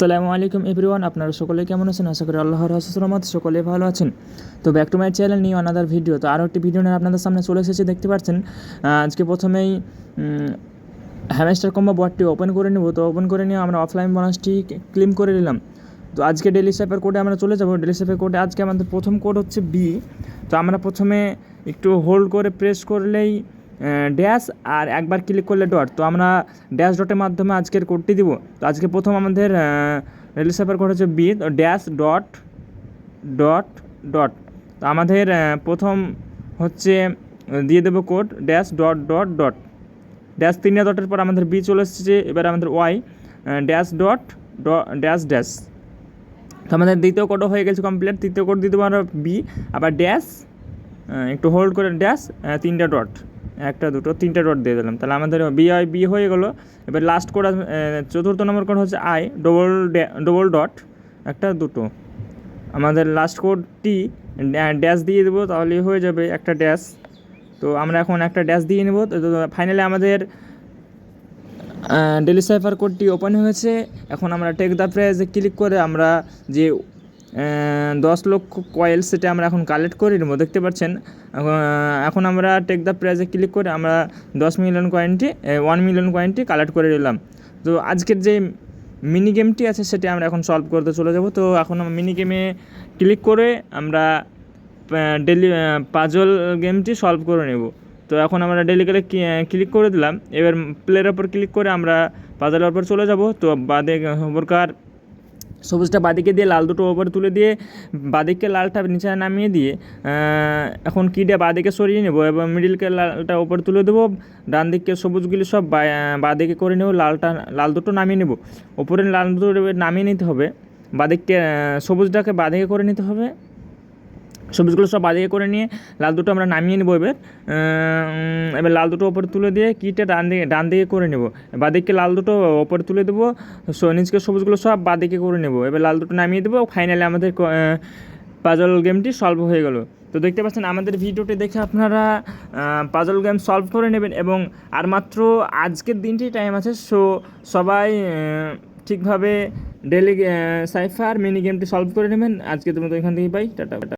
আসসালামু আলাইকুম এভরিওয়ান, আপনারা সকলে কেমন আছেন? আশা করি আল্লাহর রহমতে সকলে ভালো আছেন। তো back to my channel new another video. তো আরও একটি ভিডিও নিয়ে আপনাদের সামনে চলে এসেছি, দেখতে পাচ্ছেন। আজকে প্রথমেই হ্যামস্টার কম্বো বটটি ওপেন করে নেব। তো ওপেন করে নিয়ে আমরা অফলাইন বোনাসটি ক্লেম করে নিলাম। তো আজকে ডেলি স্যাপের কোডে আমরা চলে যাব। ডেলি স্যাপের কোডে আজকে আমাদের প্রথম কোড হচ্ছে বি। তো আমরা প্রথমে একটু হোল্ড করে প্রেস করলেই ড্যাশ আর একবার ক্লিক করলে ডট। তো আমরা ড্যাশ ডটের মাধ্যমে আজকের কোডটি দিব। তো আজকে প্রথম আমাদের ডেলি স্যাপের কোড হচ্ছে বি, তো ড্যাশ ডট ডট ডট। তো আমাদের প্রথম হচ্ছে দিয়ে দেবো code dash dot dot dot. Dash তিনটা ডটের পর আমাদের বি চলে এসেছে। এবার আমাদের Y dash dot dash dash. তো আমাদের দ্বিতীয় কোডও হয়ে গেছে কমপ্লিট। তৃতীয় কোড দিয়ে দেবো আমরা বি, আবার ড্যাশ একটু হোল্ড করে ড্যাশ তিনটা ডট, একটা দুটো তিনটা ডট দিয়ে দিলাম। তাহলে আমাদের বি হয়ে গেলো। এবার লাস্ট কোড চতুর্থ নম্বর কোড হচ্ছে আই ডবল ডট একটা দুটো। আমাদের লাস্ট কোডটি ড্যাশ দিয়ে দেবো, তাহলে হয়ে যাবে একটা ড্যাশ। তো আমরা এখন একটা ড্যাশ দিয়ে নেব। তো ফাইনালি আমাদের ডেলি সাইফার কোডটি ওপেন হয়েছে। এখন আমরা টেক দ্য প্রাইজে ক্লিক করে আমরা যে 10 লক্ষ কয়েল সেটা আমরা এখন কালেক্ট করে নেব, দেখতে পাচ্ছেন। এখন আমরা টেক দ্য প্রাইজে ক্লিক করে আমরা 1 মিলিয়ন কয়েনটি কালেক্ট করে নিলাম। তো আজকের যে মিনি গেমটি আছে সেটি আমরা এখন সলভ করতে চলে যাব। তো এখন মিনি গেমে ক্লিক করে আমরা ডেলি পাজল গেমটি সলভ করে নেব। তো এখন আমরা ডেলি গেলে ক্লিক করে দিলাম। এবার প্লের ওপর ক্লিক করে আমরা পাজলের ওপর চলে যাব। তো ওপরকার সবুজটা বাদিকে দিয়ে লাল দুটো ওপরে তুলে দিয়ে বাদিকে লালটা নিচে নামিয়ে দিয়ে এখন কিটা বাদিকে সরিয়ে নেব এবং মিডিলকে লালটা ওপরে তুলে দেবো। ডান দিকে সবুজগুলি সব বাদিকে করে নেব, লাল দুটো নামিয়ে নেব। ওপরে লাল দুটো নামিয়ে নিতে হবে, বাদিকে সবুজটাকে বাদিকে করে নিতে হবে। সবুজগুলো সব বাদিকে করে নিয়ে লাল দুটো আমরা নামিয়ে নেবো। এবার লাল দুটো ওপরে তুলে দিয়ে কিটা ডান দিকে করে নেব। বাদিকে লাল দুটো ওপরে তুলে দেবো, নিচকে সবুজগুলো সব বাদিকে করে নেব। এবার লাল দুটো নামিয়ে দেবো। ফাইনালি আমাদের পাজল গেমটি সলভ হয়ে গেল। তো দেখতে পাচ্ছেন আমাদের ভিডিওটি দেখে আপনারা পাজল গেম সলভ করে নেবেন এবং আর মাত্র আজকের দিনটি টাইম আছে। সবাই ঠিকভাবে ডেলি সাইফার মিনি গেমটি সলভ করে নেবেন। আজকে তুমি তো এখান থেকেই পাই, টাটা।